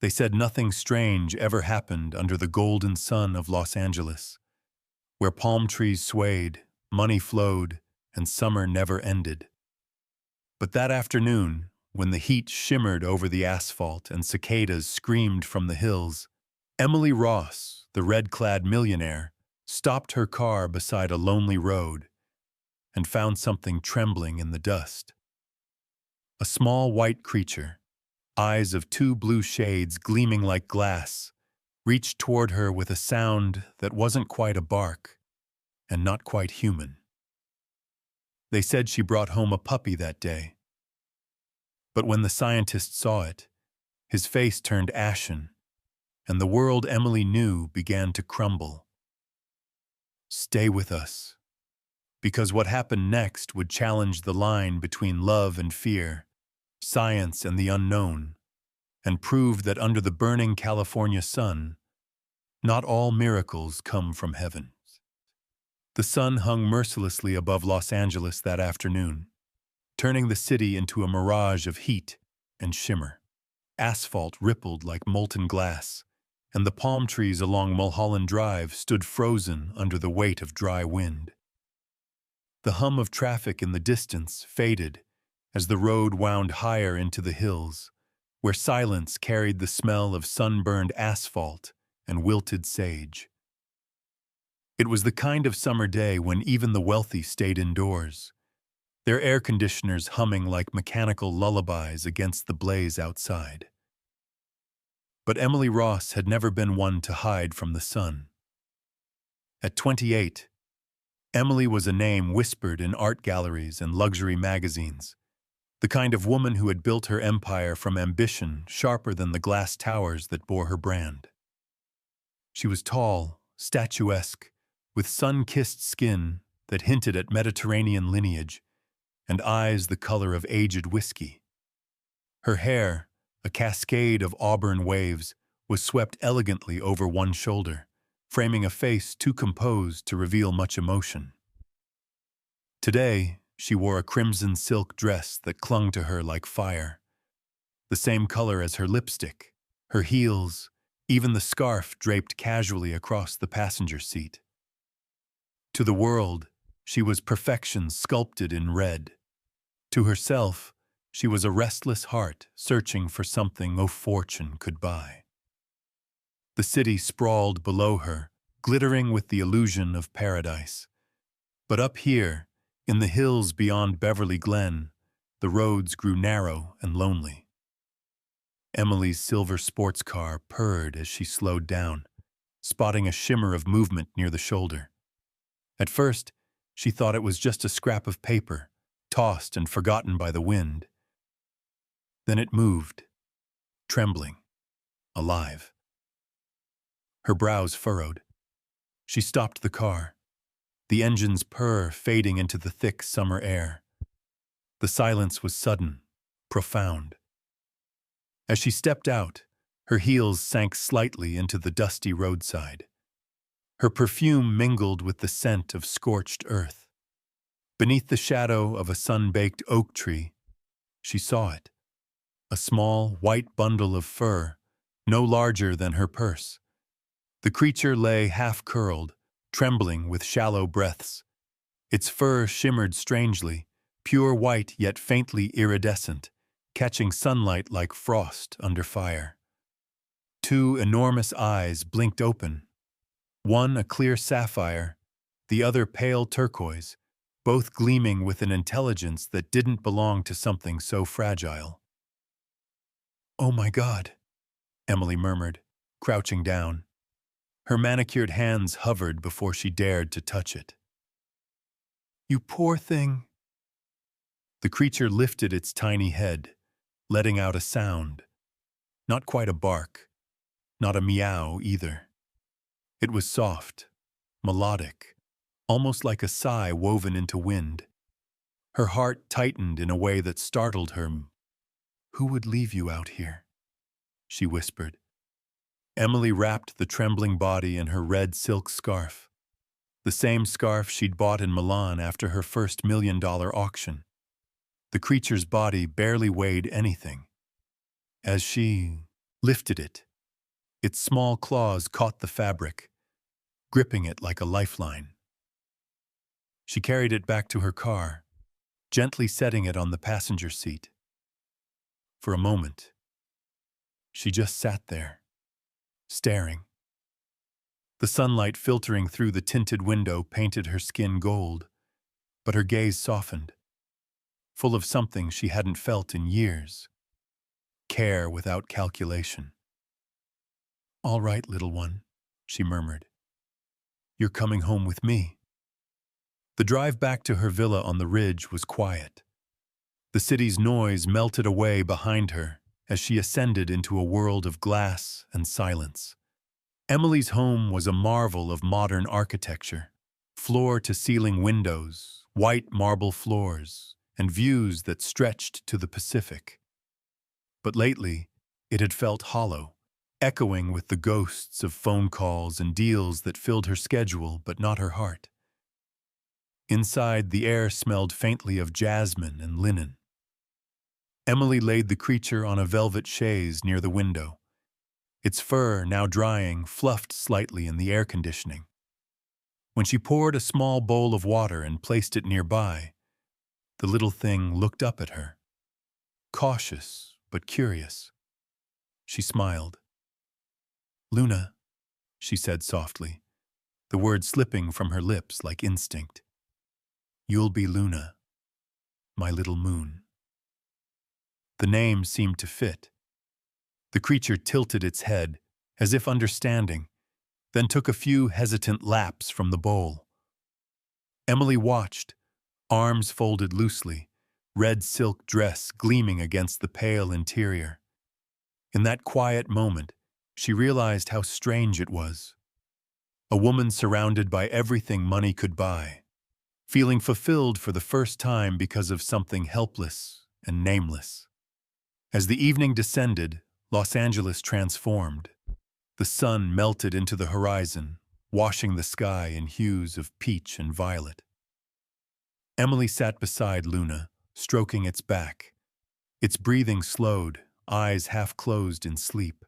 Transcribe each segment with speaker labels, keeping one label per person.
Speaker 1: They said nothing strange ever happened under the golden sun of Los Angeles, where palm trees swayed, money flowed, and summer never ended. But that afternoon, when the heat shimmered over the asphalt and cicadas screamed from the hills, Emily Ross, the red-clad millionaire, stopped her car beside a lonely road and found something trembling in the dust. A small white creature, eyes of two blue shades gleaming like glass, reached toward her with a sound that wasn't quite a bark and not quite human. They said she brought home a puppy that day. But when the scientist saw it, his face turned ashen, and the world Emily knew began to crumble. Stay with us, because what happened next would challenge the line between love and fear, science and the unknown, and prove that under the burning California sun, not all miracles come from heaven. The sun hung mercilessly above Los Angeles that afternoon, turning the city into a mirage of heat and shimmer. Asphalt rippled like molten glass, and the palm trees along Mulholland Drive stood frozen under the weight of dry wind. The hum of traffic in the distance faded as the road wound higher into the hills, where silence carried the smell of sunburned asphalt and wilted sage. It was the kind of summer day when even the wealthy stayed indoors, their air conditioners humming like mechanical lullabies against the blaze outside. But Emily Ross had never been one to hide from the sun. At 28, Emily was a name whispered in art galleries and luxury magazines, the kind of woman who had built her empire from ambition sharper than the glass towers that bore her brand. She was tall, statuesque, with sun-kissed skin that hinted at Mediterranean lineage, and eyes the color of aged whiskey. Her hair, a cascade of auburn waves, was swept elegantly over one shoulder, framing a face too composed to reveal much emotion. Today, she wore a crimson silk dress that clung to her like fire, the same color as her lipstick, her heels, even the scarf draped casually across the passenger seat. To the world, she was perfection sculpted in red. To herself, she was a restless heart searching for something no fortune could buy. The city sprawled below her, glittering with the illusion of paradise. But up here, in the hills beyond Beverly Glen, the roads grew narrow and lonely. Emily's silver sports car purred as she slowed down, spotting a shimmer of movement near the shoulder. At first, she thought it was just a scrap of paper, tossed and forgotten by the wind. Then it moved, trembling, alive. Her brows furrowed. She stopped the car, the engine's purr fading into the thick summer air. The silence was sudden, profound. As she stepped out, her heels sank slightly into the dusty roadside. Her perfume mingled with the scent of scorched earth. Beneath the shadow of a sun-baked oak tree, she saw it. A small, white bundle of fur, no larger than her purse. The creature lay half-curled, trembling with shallow breaths. Its fur shimmered strangely, pure white yet faintly iridescent, catching sunlight like frost under fire. Two enormous eyes blinked open, one a clear sapphire, the other pale turquoise, both gleaming with an intelligence that didn't belong to something so fragile. "Oh my God," Emily murmured, crouching down. Her manicured hands hovered before she dared to touch it. "You poor thing." The creature lifted its tiny head, letting out a sound. Not quite a bark, not a meow either. It was soft, melodic, almost like a sigh woven into wind. Her heart tightened in a way that startled her. "Who would leave you out here?" she whispered. Emily wrapped the trembling body in her red silk scarf, the same scarf she'd bought in Milan after her first $1 million auction. The creature's body barely weighed anything. As she lifted it. Its small claws caught the fabric, gripping it like a lifeline. She carried it back to her car, gently setting it on the passenger seat. For a moment, she just sat there, staring. The sunlight filtering through the tinted window painted her skin gold, but her gaze softened, full of something she hadn't felt in years. Care without calculation. "All right, little one," she murmured. "You're coming home with me." The drive back to her villa on the ridge was quiet. The city's noise melted away behind her as she ascended into a world of glass and silence. Emily's home was a marvel of modern architecture. Floor-to-ceiling windows, white marble floors, and views that stretched to the Pacific. But lately, it had felt hollow, echoing with the ghosts of phone calls and deals that filled her schedule but not her heart. Inside, the air smelled faintly of jasmine and linen. Emily laid the creature on a velvet chaise near the window. Its fur, now drying, fluffed slightly in the air conditioning. When she poured a small bowl of water and placed it nearby, the little thing looked up at her, cautious but curious. She smiled. "Luna," she said softly, the word slipping from her lips like instinct. "You'll be Luna, my little moon." The name seemed to fit. The creature tilted its head, as if understanding, then took a few hesitant laps from the bowl. Emily watched, arms folded loosely, red silk dress gleaming against the pale interior. In that quiet moment, she realized how strange it was. A woman surrounded by everything money could buy, feeling fulfilled for the first time because of something helpless and nameless. As the evening descended, Los Angeles transformed. The sun melted into the horizon, washing the sky in hues of peach and violet. Emily sat beside Luna, stroking its back. Its breathing slowed, eyes half closed in sleep.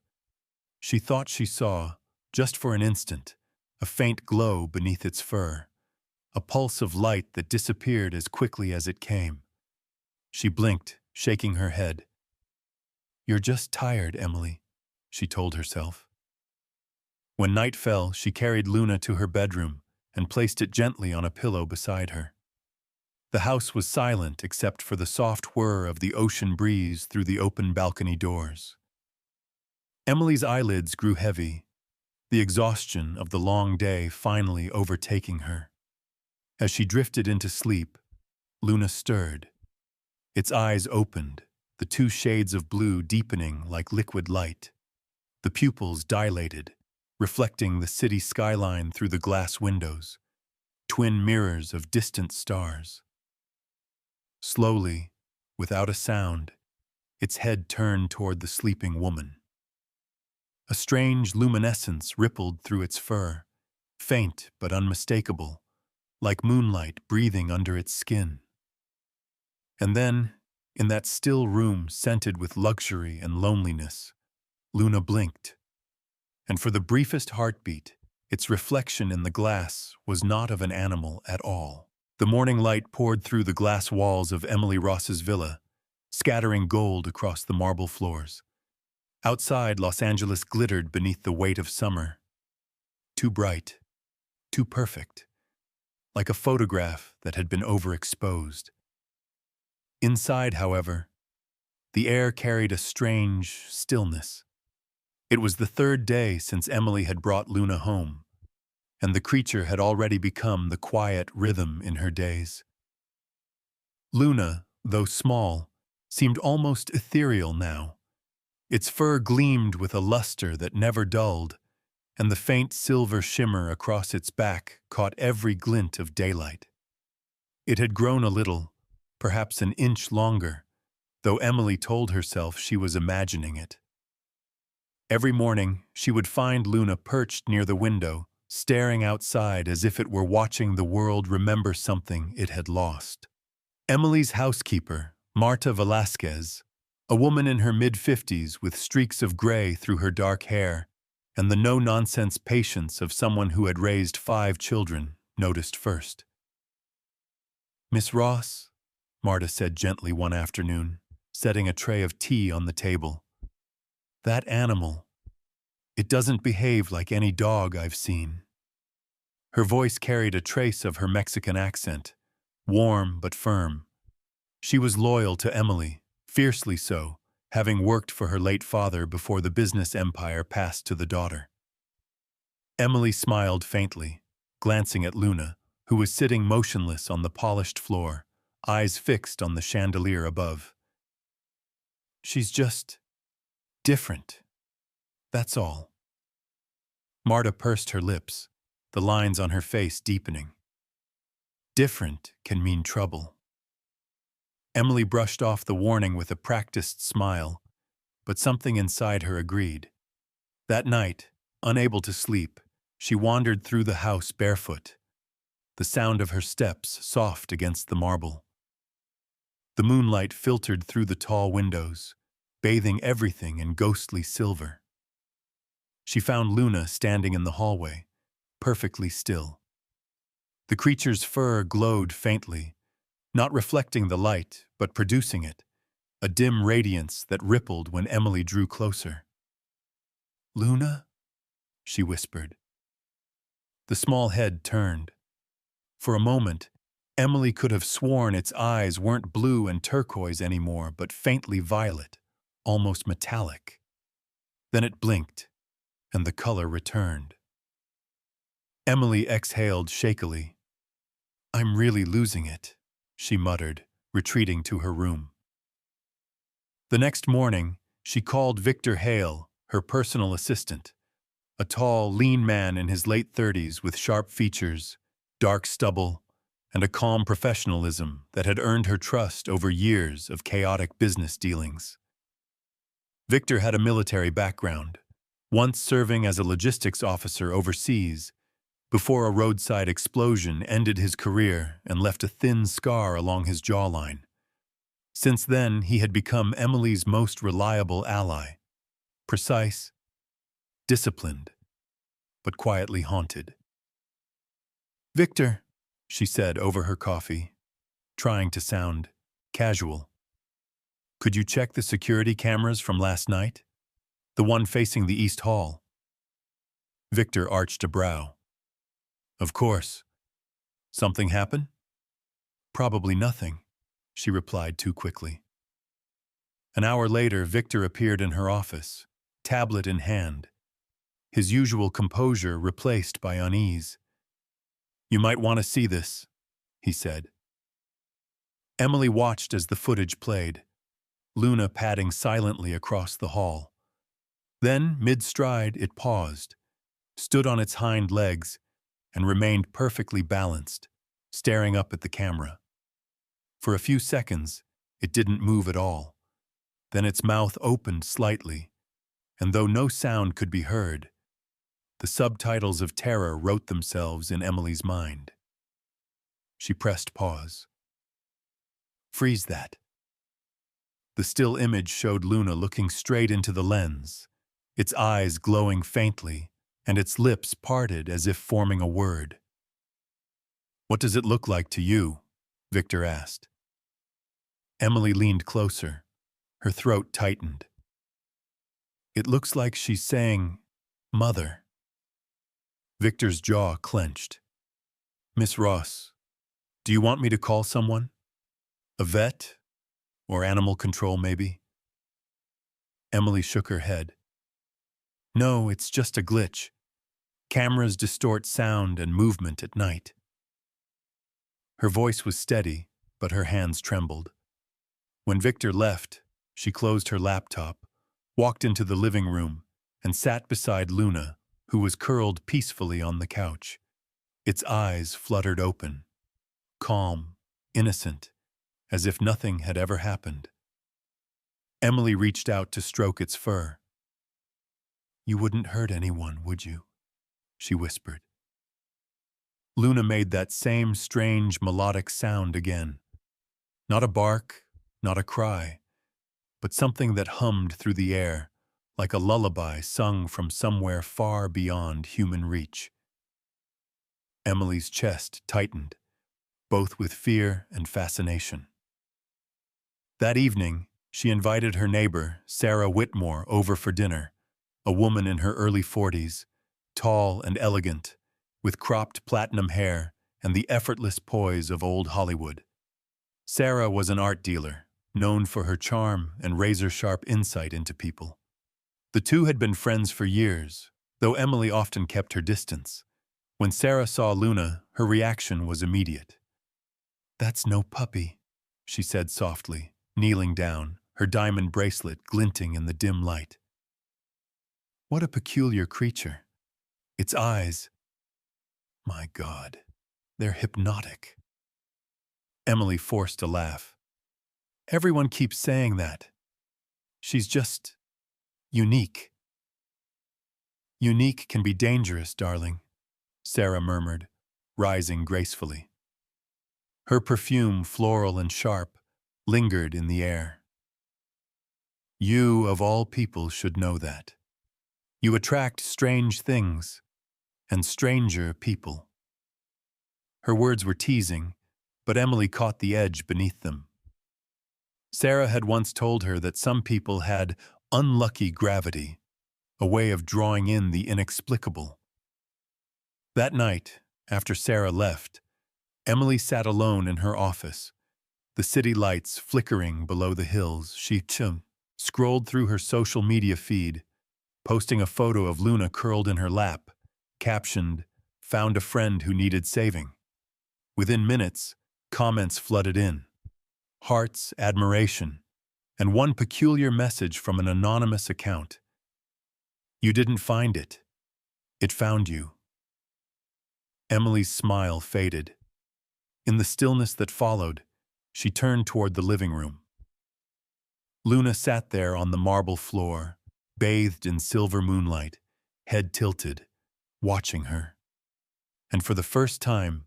Speaker 1: She thought she saw, just for an instant, a faint glow beneath its fur, a pulse of light that disappeared as quickly as it came. She blinked, shaking her head. "You're just tired, Emily," she told herself. When night fell, she carried Luna to her bedroom and placed it gently on a pillow beside her. The house was silent except for the soft whir of the ocean breeze through the open balcony doors. Emily's eyelids grew heavy, the exhaustion of the long day finally overtaking her. As she drifted into sleep, Luna stirred. Its eyes opened, the two shades of blue deepening like liquid light. The pupils dilated, reflecting the city skyline through the glass windows, twin mirrors of distant stars. Slowly, without a sound, its head turned toward the sleeping woman. A strange luminescence rippled through its fur, faint but unmistakable, like moonlight breathing under its skin. And then, in that still room scented with luxury and loneliness, Luna blinked. And for the briefest heartbeat, its reflection in the glass was not of an animal at all. The morning light poured through the glass walls of Emily Ross's villa, scattering gold across the marble floors. Outside, Los Angeles glittered beneath the weight of summer. Too bright, too perfect, like a photograph that had been overexposed. Inside, however, the air carried a strange stillness. It was the third day since Emily had brought Luna home, and the creature had already become the quiet rhythm in her days. Luna, though small, seemed almost ethereal now. Its fur gleamed with a luster that never dulled, and the faint silver shimmer across its back caught every glint of daylight. It had grown a little, perhaps an inch longer, though Emily told herself she was imagining it. Every morning, she would find Luna perched near the window, staring outside as if it were watching the world remember something it had lost. Emily's housekeeper, Marta Velasquez, A woman in her mid-50s with streaks of gray through her dark hair and the no-nonsense patience of someone who had raised 5 children, noticed first. "Miss Ross," Marta said gently one afternoon, setting a tray of tea on the table. "That animal, it doesn't behave like any dog I've seen." Her voice carried a trace of her Mexican accent, warm but firm. She was loyal to Emily, fiercely so, having worked for her late father before the business empire passed to the daughter. Emily smiled faintly, glancing at Luna, who was sitting motionless on the polished floor, eyes fixed on the chandelier above. "She's just different. That's all." Marta pursed her lips, the lines on her face deepening. Different can mean trouble. Emily brushed off the warning with a practiced smile, but something inside her agreed. That night, unable to sleep, she wandered through the house barefoot, the sound of her steps soft against the marble. The moonlight filtered through the tall windows, bathing everything in ghostly silver. She found Luna standing in the hallway, perfectly still. The creature's fur glowed faintly, not reflecting the light, but producing it, a dim radiance that rippled when Emily drew closer. "Luna?" she whispered. The small head turned. For a moment, Emily could have sworn its eyes weren't blue and turquoise anymore, but faintly violet, almost metallic. Then it blinked, and the color returned. Emily exhaled shakily. "I'm really losing it," she muttered, retreating to her room. The next morning, she called Victor Hale, her personal assistant, a tall, lean man in his late 30s with sharp features, dark stubble, and a calm professionalism that had earned her trust over years of chaotic business dealings. Victor had a military background, once serving as a logistics officer overseas, before a roadside explosion ended his career and left a thin scar along his jawline. Since then, he had become Emily's most reliable ally, precise, disciplined, but quietly haunted. "Victor," she said over her coffee, trying to sound casual, "could you check the security cameras from last night? The one facing the East Hall?" Victor arched a brow. "Of course. Something happen?" "Probably nothing," she replied too quickly. An hour later, Victor appeared in her office, tablet in hand, his usual composure replaced by unease. "You might want to see this," he said. Emily watched as the footage played, Luna padding silently across the hall. Then, mid-stride, it paused, stood on its hind legs, and remained perfectly balanced, staring up at the camera. For a few seconds, it didn't move at all. Then its mouth opened slightly, and though no sound could be heard, the subtitles of terror wrote themselves in Emily's mind. She pressed pause. "Freeze that." The still image showed Luna looking straight into the lens, its eyes glowing faintly, and its lips parted as if forming a word. "What does it look like to you?" Victor asked. Emily leaned closer. Her throat tightened. "It looks like she's saying, 'Mother.'" Victor's jaw clenched. "Miss Ross, do you want me to call someone? A vet? Or animal control, maybe?" Emily shook her head. "No, it's just a glitch. Cameras distort sound and movement at night." Her voice was steady, but her hands trembled. When Victor left, she closed her laptop, walked into the living room, and sat beside Luna, who was curled peacefully on the couch. Its eyes fluttered open, calm, innocent, as if nothing had ever happened. Emily reached out to stroke its fur. "You wouldn't hurt anyone, would you?" she whispered. Luna made that same strange melodic sound again. Not a bark, not a cry, but something that hummed through the air, like a lullaby sung from somewhere far beyond human reach. Emily's chest tightened, both with fear and fascination. That evening, she invited her neighbor, Sarah Whitmore, over for dinner, a woman in her early 40s, tall and elegant, with cropped platinum hair and the effortless poise of old Hollywood. Sarah was an art dealer, known for her charm and razor-sharp insight into people. The two had been friends for years, though Emily often kept her distance. When Sarah saw Luna, her reaction was immediate. "That's no puppy," she said softly, kneeling down, her diamond bracelet glinting in the dim light. "What a peculiar creature. Its eyes, my God, they're hypnotic." Emily forced a laugh. "Everyone keeps saying that. She's just unique." "Unique can be dangerous, darling," Sarah murmured, rising gracefully. Her perfume, floral and sharp, lingered in the air. "You, of all people, should know that. You attract strange things, and stranger people." Her words were teasing, but Emily caught the edge beneath them. Sarah had once told her that some people had unlucky gravity, a way of drawing in the inexplicable. That night, after Sarah left, Emily sat alone in her office, the city lights flickering below the hills. She scrolled through her social media feed, posting a photo of Luna curled in her lap, captioned, "Found a friend who needed saving." Within minutes, comments flooded in. Hearts, admiration, and one peculiar message from an anonymous account. "You didn't find it. It found you." Emily's smile faded. In the stillness that followed, she turned toward the living room. Luna sat there on the marble floor, bathed in silver moonlight, head tilted, watching her. And for the first time,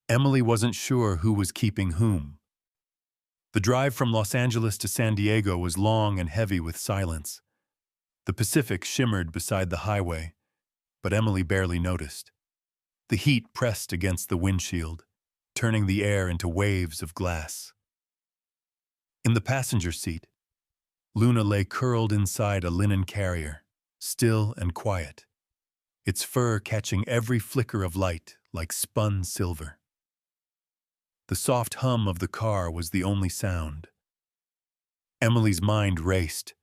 Speaker 1: Emily wasn't sure who was keeping whom. The drive from Los Angeles to San Diego was long and heavy with silence. The Pacific shimmered beside the highway, but Emily barely noticed. The heat pressed against the windshield, turning the air into waves of glass. In the passenger seat, Luna lay curled inside a linen carrier, still and quiet, its fur catching every flicker of light like spun silver. The soft hum of the car was the only sound. Emily's mind raced,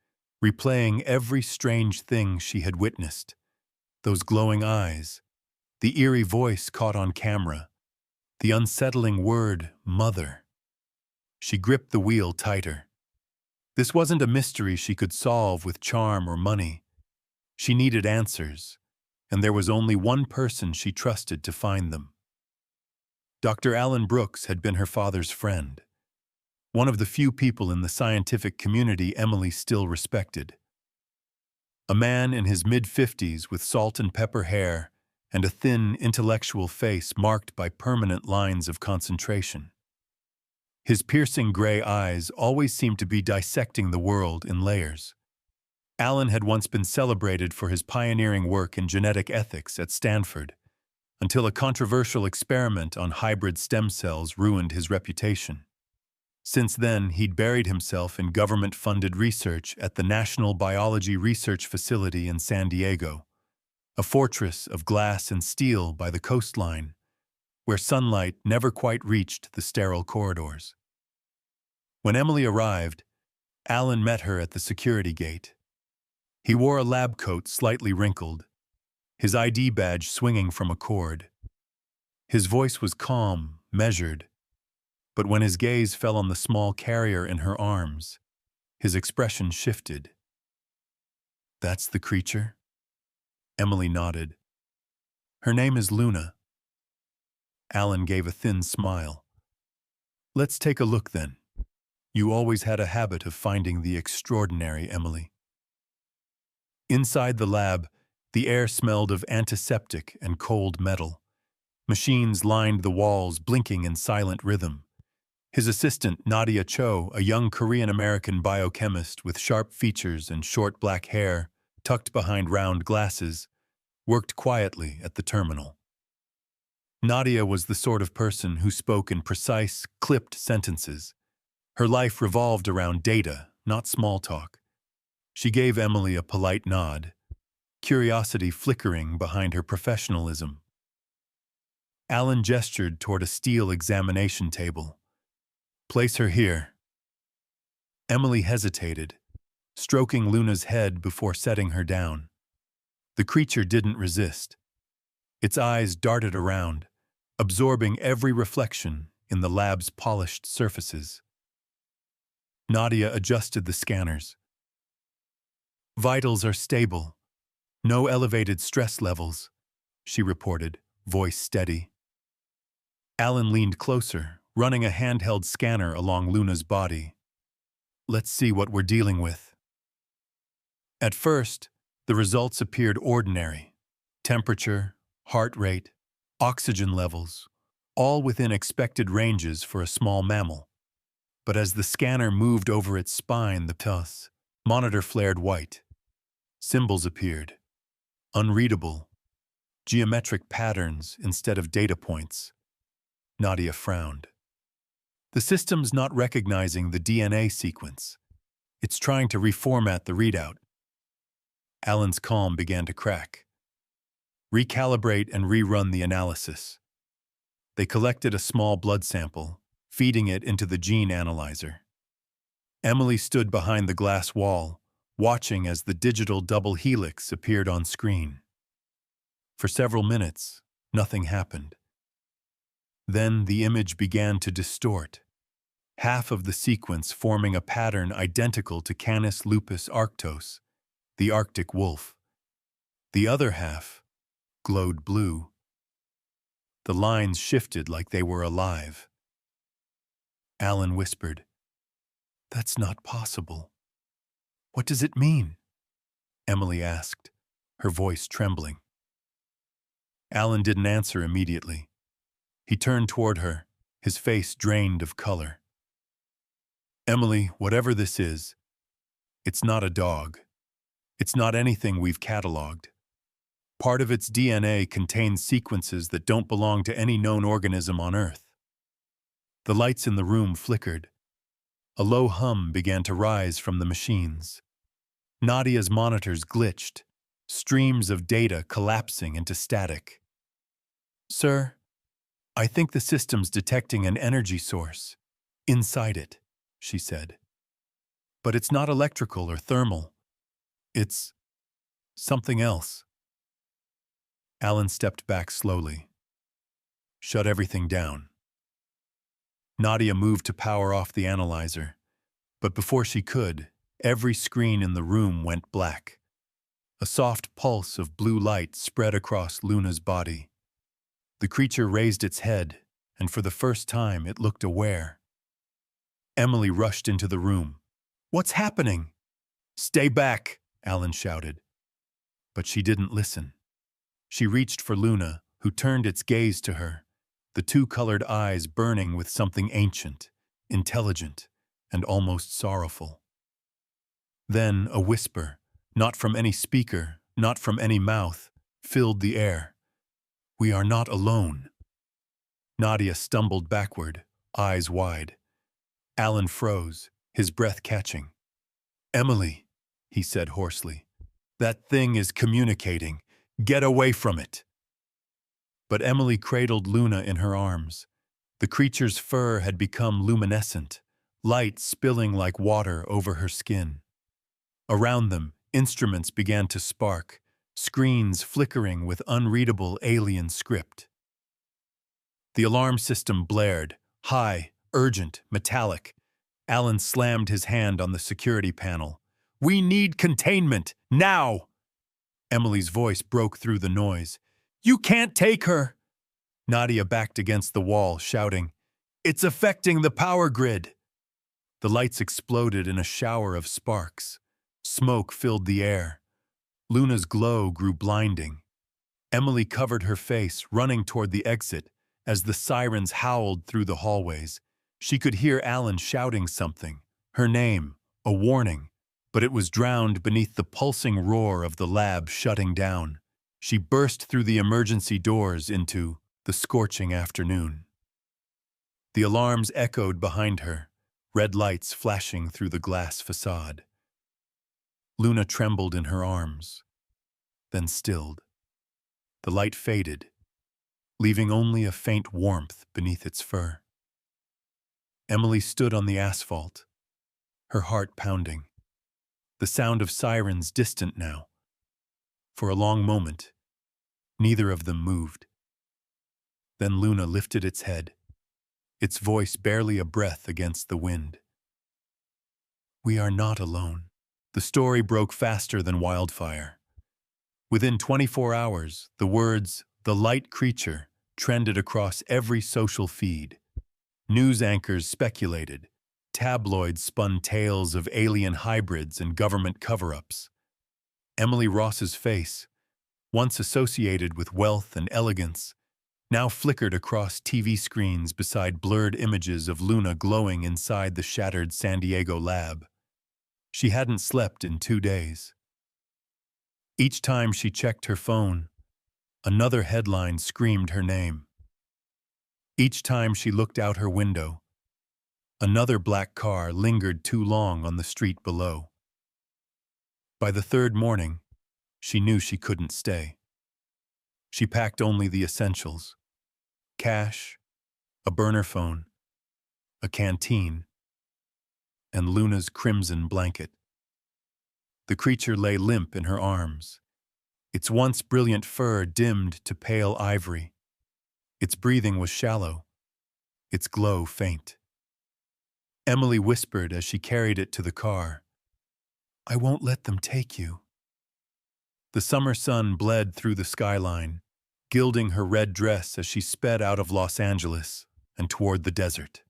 Speaker 1: replaying every strange thing she had witnessed. Those glowing eyes, the eerie voice caught on camera, the unsettling word, "mother." She gripped the wheel tighter. This wasn't a mystery she could solve with charm or money. She needed answers, and there was only one person she trusted to find them. Dr. Alan Brooks had been her father's friend, one of the few people in the scientific community Emily still respected. A man in his mid-50s with salt and pepper hair and a thin, intellectual face marked by permanent lines of concentration. His piercing gray eyes always seemed to be dissecting the world in layers. Alan had once been celebrated for his pioneering work in genetic ethics at Stanford, until a controversial experiment on hybrid stem cells ruined his reputation. Since then, he'd buried himself in government-funded research at the National Biology Research Facility in San Diego, a fortress of glass and steel by the coastline, where sunlight never quite reached the sterile corridors. When Emily arrived, Alan met her at the security gate. He wore a lab coat slightly wrinkled, his ID badge swinging from a cord. His voice was calm, measured, but when his gaze fell on the small carrier in her arms, his expression shifted. "That's the creature?" Emily nodded. "Her name is Luna." Alan gave a thin smile. "Let's take a look then. You always had a habit of finding the extraordinary, Emily." Inside the lab, the air smelled of antiseptic and cold metal. Machines lined the walls, blinking in silent rhythm. His assistant, Nadia Cho, a young Korean-American biochemist with sharp features and short black hair tucked behind round glasses, worked quietly at the terminal. Nadia was the sort of person who spoke in precise, clipped sentences. Her life revolved around data, not small talk. She gave Emily a polite nod, curiosity flickering behind her professionalism. Alan gestured toward a steel examination table. "Place her here." Emily hesitated, stroking Luna's head before setting her down. The creature didn't resist. Its eyes darted around, absorbing every reflection in the lab's polished surfaces. Nadia adjusted the scanners. "Vitals are stable. No elevated stress levels," she reported, voice steady. Alan leaned closer, running a handheld scanner along Luna's body. "Let's see what we're dealing with." At first, the results appeared ordinary. Temperature, heart rate, oxygen levels, all within expected ranges for a small mammal. But as the scanner moved over its spine, the monitor flared white. Symbols appeared. Unreadable. Geometric patterns instead of data points. Nadia frowned. "The system's not recognizing the DNA sequence. It's trying to reformat the readout." Alan's calm began to crack. "Recalibrate and rerun the analysis." They collected a small blood sample, feeding it into the gene analyzer. Emily stood behind the glass wall, watching as the digital double helix appeared on screen. For several minutes, nothing happened. Then the image began to distort, half of the sequence forming a pattern identical to Canis lupus arctos, the Arctic wolf. The other half glowed blue. The lines shifted like they were alive. Alan whispered, "That's not possible." "What does it mean?" Emily asked, her voice trembling. Alan didn't answer immediately. He turned toward her, his face drained of color. "Emily, whatever this is, it's not a dog. It's not anything we've cataloged. Part of its DNA contains sequences that don't belong to any known organism on Earth." The lights in the room flickered. A low hum began to rise from the machines. Nadia's monitors glitched, streams of data collapsing into static. "Sir, I think the system's detecting an energy source inside it," she said. "But it's not electrical or thermal. It's something else." Alan stepped back slowly. "Shut everything down." Nadia moved to power off the analyzer, but before she could, every screen in the room went black. A soft pulse of blue light spread across Luna's body. The creature raised its head, and for the first time it looked aware. Emily rushed into the room. "What's happening?" "Stay back," Alan shouted. But she didn't listen. She reached for Luna, who turned its gaze to her, the two-colored eyes burning with something ancient, intelligent, and almost sorrowful. Then a whisper, not from any speaker, not from any mouth, filled the air. "We are not alone." Nadia stumbled backward, eyes wide. Alan froze, his breath catching. "Emily," he said hoarsely, "that thing is communicating. Get away from it." But Emily cradled Luna in her arms. The creature's fur had become luminescent, light spilling like water over her skin. Around them, instruments began to spark, screens flickering with unreadable alien script. The alarm system blared, high, urgent, metallic. Alan slammed his hand on the security panel. "We need containment, now!" Emily's voice broke through the noise. "You can't take her!" Nadia backed against the wall, shouting, "It's affecting the power grid!" The lights exploded in a shower of sparks. Smoke filled the air. Luna's glow grew blinding. Emily covered her face, running toward the exit, as the sirens howled through the hallways. She could hear Alan shouting something, her name, a warning, but it was drowned beneath the pulsing roar of the lab shutting down. She burst through the emergency doors into the scorching afternoon. The alarms echoed behind her, red lights flashing through the glass facade. Luna trembled in her arms, then stilled. The light faded, leaving only a faint warmth beneath its fur. Emily stood on the asphalt, her heart pounding, the sound of sirens distant now. For a long moment, neither of them moved. Then Luna lifted its head, its voice barely a breath against the wind. "We are not alone." The story broke faster than wildfire. Within 24 hours, the words, "the light creature," trended across every social feed. News anchors speculated. Tabloids spun tales of alien hybrids and government cover-ups. Emily Ross's face, once associated with wealth and elegance, now flickered across TV screens beside blurred images of Luna glowing inside the shattered San Diego lab. She hadn't slept in 2 days. Each time she checked her phone, another headline screamed her name. Each time she looked out her window, another black car lingered too long on the street below. By the third morning, she knew she couldn't stay. She packed only the essentials: cash, a burner phone, a canteen, and Luna's crimson blanket. The creature lay limp in her arms, its once brilliant fur dimmed to pale ivory. Its breathing was shallow, its glow faint. Emily whispered as she carried it to the car, "I won't let them take you." The summer sun bled through the skyline, gilding her red dress as she sped out of Los Angeles and toward the desert.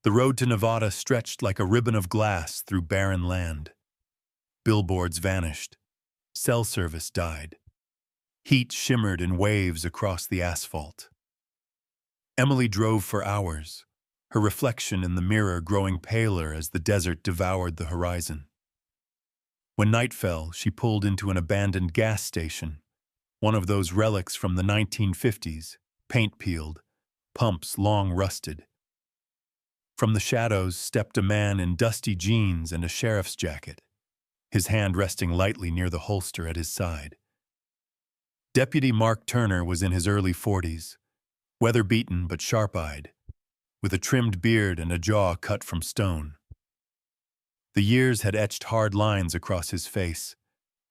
Speaker 1: The road to Nevada stretched like a ribbon of glass through barren land. Billboards vanished. Cell service died. Heat shimmered in waves across the asphalt. Emily drove for hours, her reflection in the mirror growing paler as the desert devoured the horizon. When night fell, she pulled into an abandoned gas station, one of those relics from the 1950s, paint peeled, pumps long rusted. From the shadows stepped a man in dusty jeans and a sheriff's jacket, his hand resting lightly near the holster at his side. Deputy Mark Turner was in his early 40s, weather-beaten but sharp-eyed, with a trimmed beard and a jaw cut from stone. The years had etched hard lines across his face,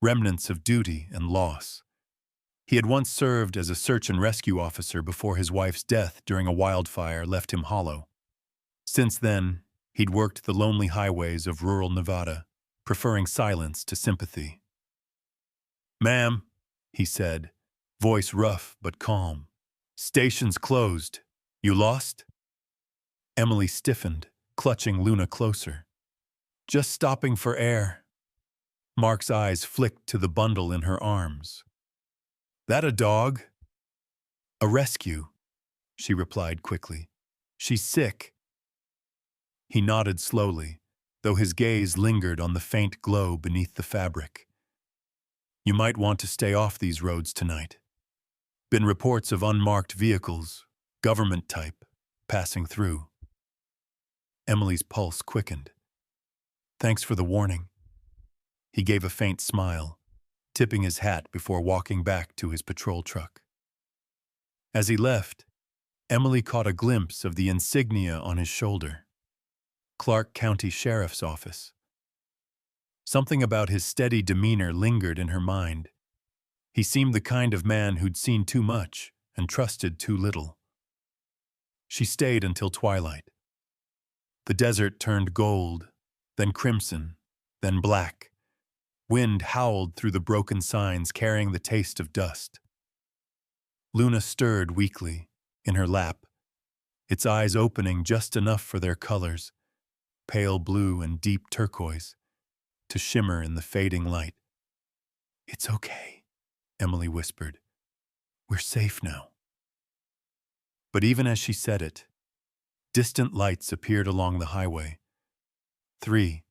Speaker 1: remnants of duty and loss. He had once served as a search and rescue officer before his wife's death during a wildfire left him hollow. Since then, he'd worked the lonely highways of rural Nevada, preferring silence to sympathy. "Ma'am," he said, voice rough but calm, "station's closed. You lost?" Emily stiffened, clutching Luna closer. "Just stopping for air." Mark's eyes flicked to the bundle in her arms. "That a dog?" "A rescue," she replied quickly. "She's sick." He nodded slowly, though his gaze lingered on the faint glow beneath the fabric. "You might want to stay off these roads tonight. Been reports of unmarked vehicles, government type, passing through." Emily's pulse quickened. "Thanks for the warning." He gave a faint smile, tipping his hat before walking back to his patrol truck. As he left, Emily caught a glimpse of the insignia on his shoulder: Clark County Sheriff's Office. Something about his steady demeanor lingered in her mind. He seemed the kind of man who'd seen too much and trusted too little. She stayed until twilight. The desert turned gold, then crimson, then black. Wind howled through the broken signs carrying the taste of dust. Luna stirred weakly, in her lap, its eyes opening just enough for their colors, pale blue and deep turquoise, to shimmer in the fading light. "It's okay," Emily whispered. "We're safe now." But even as she said it, Distant lights appeared along the highway. 3,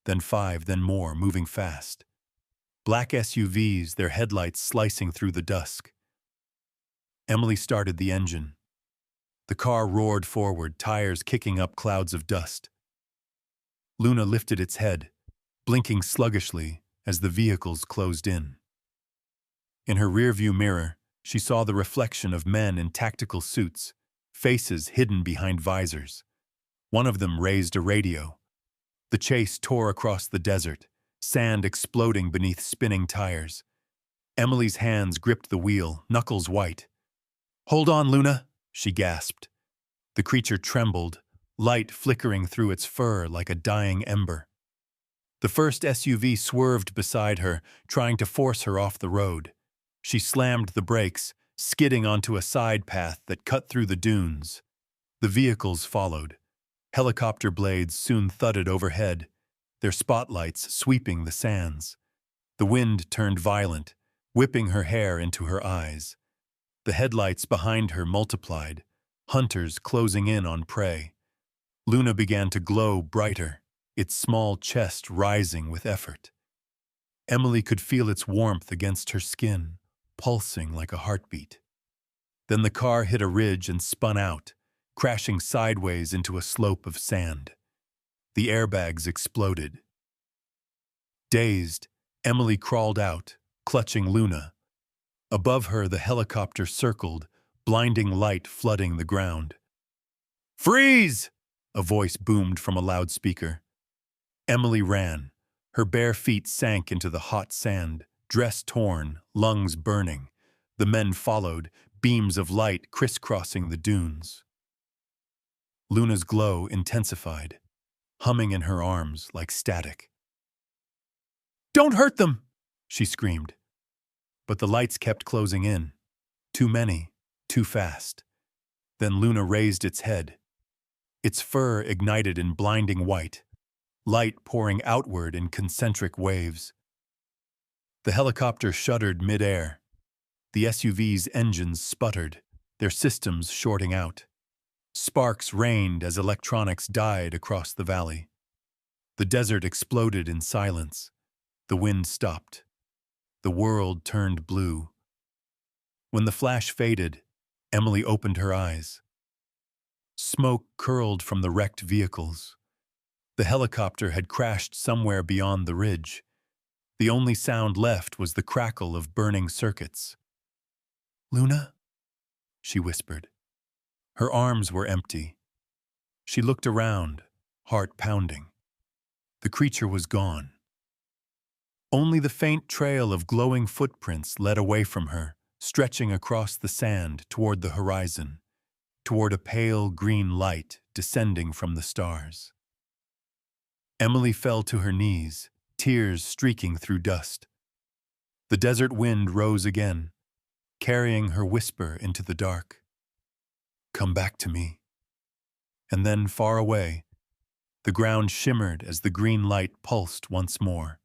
Speaker 1: then 5, then more, moving fast. Black SUVs, their headlights slicing through the dusk. Emily started the engine. The car roared forward, tires kicking up clouds of dust. Luna lifted its head, blinking sluggishly as the vehicles closed in. In her rearview mirror, she saw the reflection of men in tactical suits, faces hidden behind visors. One of them raised a radio. The chase tore across the desert, sand exploding beneath spinning tires. Emily's hands gripped the wheel, knuckles white. "Hold on, Luna," she gasped. The creature trembled, light flickering through its fur like a dying ember. The first SUV swerved beside her, trying to force her off the road. She slammed the brakes, skidding onto a side path that cut through the dunes. The vehicles followed. Helicopter blades soon thudded overhead, their spotlights sweeping the sands. The wind turned violent, whipping her hair into her eyes. The headlights behind her multiplied, hunters closing in on prey. Luna began to glow brighter, its small chest rising with effort. Emily could feel its warmth against her skin, pulsing like a heartbeat. Then the car hit a ridge and spun out, crashing sideways into a slope of sand. The airbags exploded. Dazed, Emily crawled out, clutching Luna. Above her, the helicopter circled, blinding light flooding the ground. "Freeze!" a voice boomed from a loudspeaker. Emily ran. Her bare feet sank into the hot sand, dress torn, lungs burning. The men followed, beams of light crisscrossing the dunes. Luna's glow intensified, humming in her arms like static. "Don't hurt them!" she screamed. But the lights kept closing in. Too many, too fast. Then Luna raised its head. Its fur ignited in blinding white, light pouring outward in concentric waves. The helicopter shuddered mid-air. The SUV's engines sputtered, their systems shorting out. Sparks rained as electronics died across the valley. The desert exploded in silence. The wind stopped. The world turned blue. When the flash faded, Emily opened her eyes. Smoke curled from the wrecked vehicles. The helicopter had crashed somewhere beyond the ridge. The only sound left was the crackle of burning circuits. "Luna?" she whispered. Her arms were empty. She looked around, heart pounding. The creature was gone. Only the faint trail of glowing footprints led away from her, stretching across the sand toward the horizon, toward a pale green light descending from the stars. Emily fell to her knees, tears streaking through dust. The desert wind rose again, carrying her whisper into the dark. "Come back to me." And then, far away, the ground shimmered as the green light pulsed once more,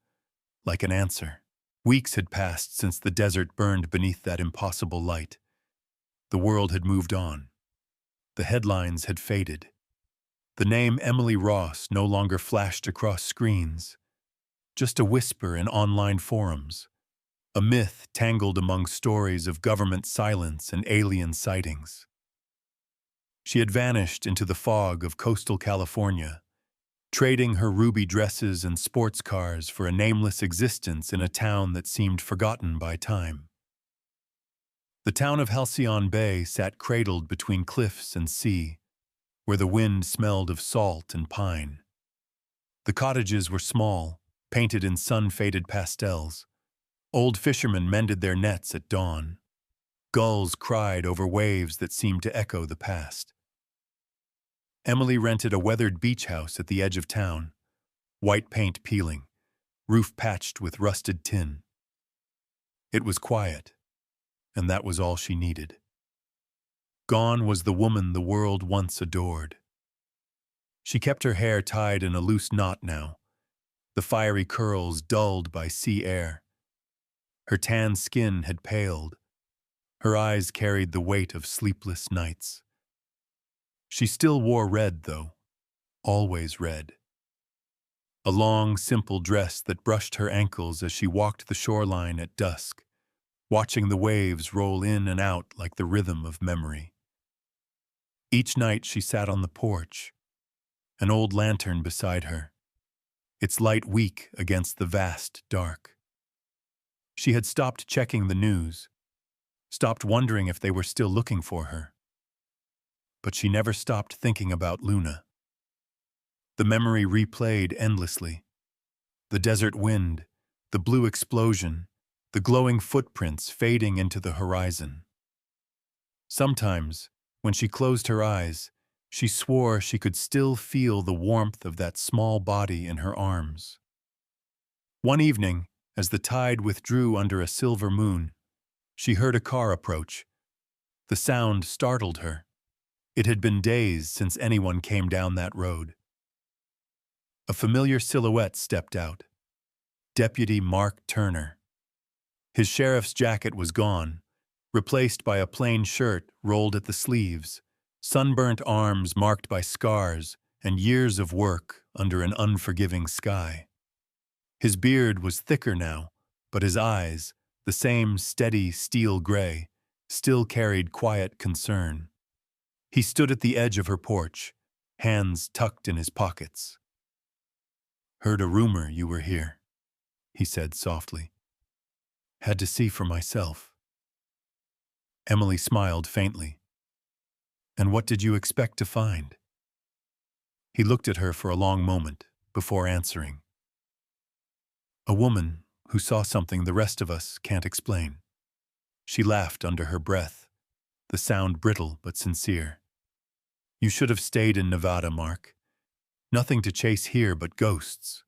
Speaker 1: like an answer. Weeks had passed since the desert burned beneath that impossible light. The world had moved on. The headlines had faded. The name Emily Ross no longer flashed across screens. Just a whisper in online forums, a myth tangled among stories of government silence and alien sightings. She had vanished into the fog of coastal California, trading her ruby dresses and sports cars for a nameless existence in a town that seemed forgotten by time. The town of Halcyon Bay sat cradled between cliffs and sea, where the wind smelled of salt and pine. The cottages were small, painted in sun-faded pastels. Old fishermen mended their nets at dawn. Gulls cried over waves that seemed to echo the past. Emily rented a weathered beach house at the edge of town, white paint peeling, roof patched with rusted tin. It was quiet, and that was all she needed. Gone was the woman the world once adored. She kept her hair tied in a loose knot now, the fiery curls dulled by sea air. Her tan skin had paled. Her eyes carried the weight of sleepless nights. She still wore red, though, always red. A long, simple dress that brushed her ankles as she walked the shoreline at dusk, watching the waves roll in and out like the rhythm of memory. Each night she sat on the porch, an old lantern beside her, its light weak against the vast dark. She had stopped checking the news, stopped wondering if they were still looking for her. But she never stopped thinking about Luna. The memory replayed endlessly. The desert wind, the blue explosion, the glowing footprints fading into the horizon. Sometimes, when she closed her eyes, she swore she could still feel the warmth of that small body in her arms. One evening, as the tide withdrew under a silver moon, she heard a car approach. The sound startled her. It had been days since anyone came down that road. A familiar silhouette stepped out. Deputy Mark Turner. His sheriff's jacket was gone, replaced by a plain shirt rolled at the sleeves, sunburnt arms marked by scars and years of work under an unforgiving sky. His beard was thicker now, but his eyes, the same steady steel gray, still carried quiet concern. He stood at the edge of her porch, hands tucked in his pockets. "Heard a rumor you were here," he said softly. "Had to see for myself." Emily smiled faintly. "And what did you expect to find?" He looked at her for a long moment before answering. "A woman who saw something the rest of us can't explain." She laughed under her breath, the sound brittle but sincere. "You should have stayed in Nevada, Mark. Nothing to chase here but ghosts."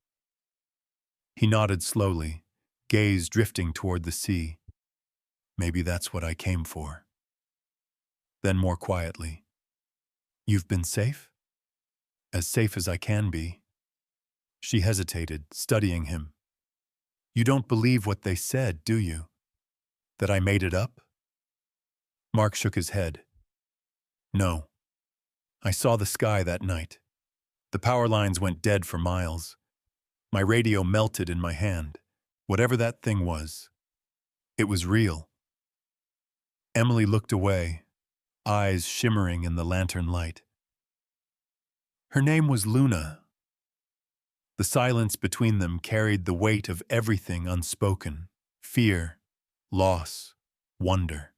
Speaker 1: He nodded slowly, gaze drifting toward the sea. "Maybe that's what I came for." Then more quietly, "You've been safe?" "As safe as I can be." She hesitated, studying him. "You don't believe what they said, do you? That I made it up?" Mark shook his head. "No. I saw the sky that night. The power lines went dead for miles. My radio melted in my hand. Whatever that thing was, it was real." Emily looked away, eyes shimmering in the lantern light. "Her name was Luna." The silence between them carried the weight of everything unspoken: fear, loss, wonder.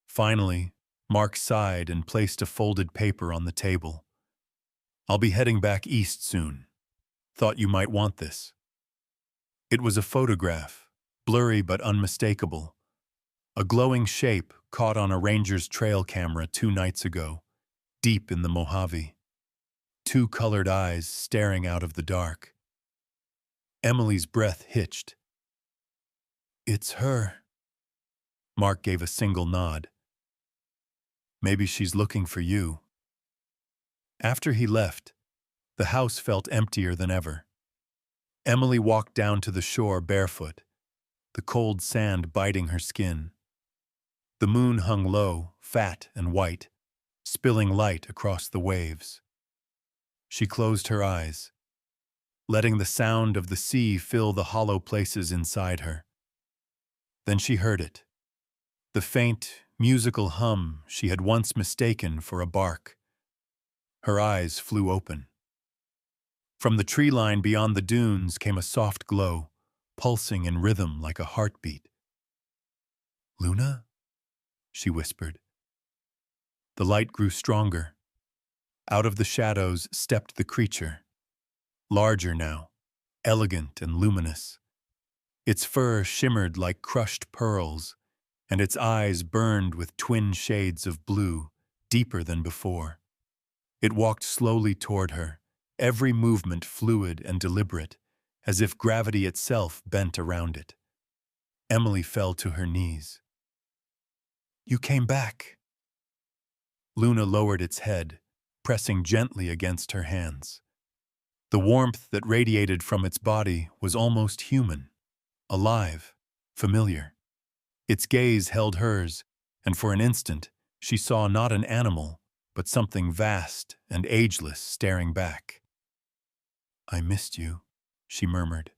Speaker 1: Finally, Mark sighed and placed a folded paper on the table. "I'll be heading back east soon. Thought you might want this." It was a photograph, blurry but unmistakable. A glowing shape caught on a ranger's trail camera 2 nights ago, deep in the Mojave. 2 colored eyes staring out of the dark. Emily's breath hitched. "It's her." Mark gave a single nod. "Maybe she's looking for you." After he left, the house felt emptier than ever. Emily walked down to the shore barefoot, the cold sand biting her skin. The moon hung low, fat and white, spilling light across the waves. She closed her eyes, letting the sound of the sea fill the hollow places inside her. Then she heard it, the faint, musical hum she had once mistaken for a bark. Her eyes flew open. From the tree line beyond the dunes came a soft glow, pulsing in rhythm like a heartbeat. "Luna?" she whispered. The light grew stronger. Out of the shadows stepped the creature, larger now, elegant and luminous. Its fur shimmered like crushed pearls, and its eyes burned with twin shades of blue, deeper than before. It walked slowly toward her, every movement fluid and deliberate, as if gravity itself bent around it. Emily fell to her knees. "You came back." Luna lowered its head, pressing gently against her hands. The warmth that radiated from its body was almost human, alive, familiar. Its gaze held hers, and for an instant she saw not an animal, but something vast and ageless staring back. "I missed you," she murmured.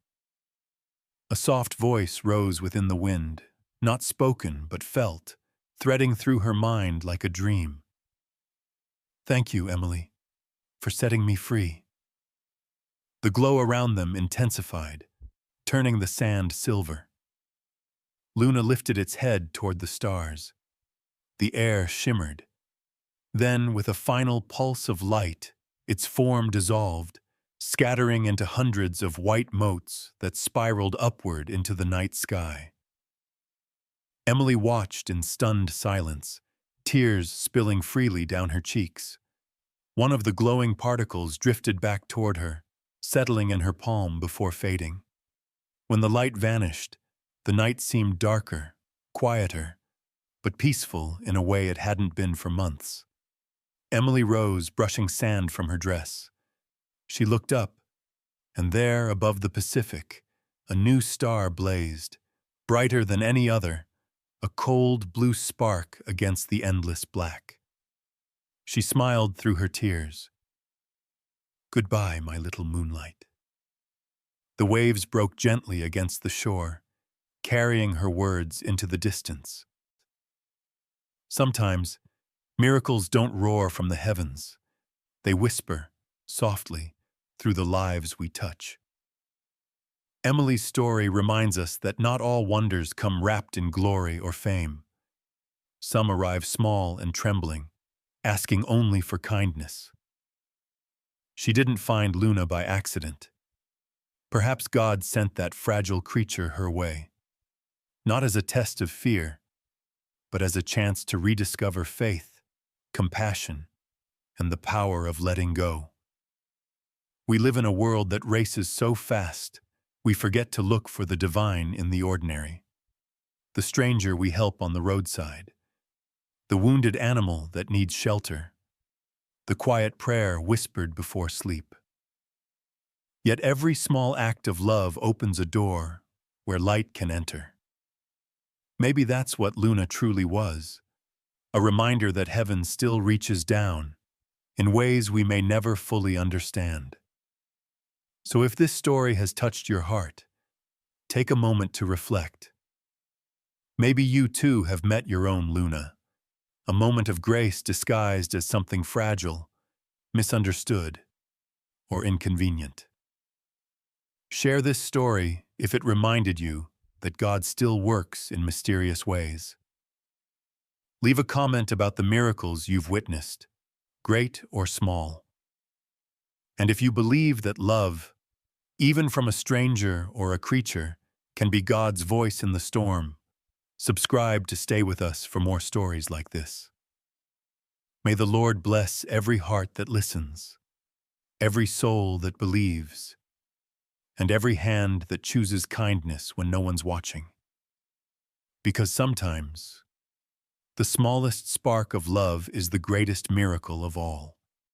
Speaker 1: A soft voice rose within the wind, not spoken but felt, threading through her mind like a dream. "Thank you, Emily, for setting me free." The glow around them intensified, turning the sand silver. Luna lifted its head toward the stars. The air shimmered. Then, with a final pulse of light, its form dissolved, scattering into hundreds of white motes that spiraled upward into the night sky. Emily watched in stunned silence, tears spilling freely down her cheeks. One of the glowing particles drifted back toward her, settling in her palm before fading. When the light vanished, the night seemed darker, quieter, but peaceful in a way it hadn't been for months. Emily rose, brushing sand from her dress. She looked up, and there, above the Pacific, a new star blazed, brighter than any other, a cold blue spark against the endless black. She smiled through her tears. "Goodbye, my little moonlight." The waves broke gently against the shore, carrying her words into the distance. Sometimes, miracles don't roar from the heavens. They whisper, softly, through the lives we touch. Emily's story reminds us that not all wonders come wrapped in glory or fame. Some arrive small and trembling, asking only for kindness. She didn't find Luna by accident. Perhaps God sent that fragile creature her way, not as a test of fear, but as a chance to rediscover faith, compassion, and the power of letting go. We live in a world that races so fast, we forget to look for the divine in the ordinary. The stranger we help on the roadside, the wounded animal that needs shelter, the quiet prayer whispered before sleep. Yet every small act of love opens a door where light can enter. Maybe that's what Luna truly was, a reminder that heaven still reaches down in ways we may never fully understand. So if this story has touched your heart, take a moment to reflect. Maybe you too have met your own Luna, a moment of grace disguised as something fragile, misunderstood, or inconvenient. Share this story if it reminded you that God still works in mysterious ways. Leave a comment about the miracles you've witnessed, great or small. And if you believe that love, even from a stranger or a creature, can be God's voice in the storm, subscribe to stay with us for more stories like this. May the Lord bless every heart that listens, every soul that believes, and every hand that chooses kindness when no one's watching. Because sometimes, the smallest spark of love is the greatest miracle of all.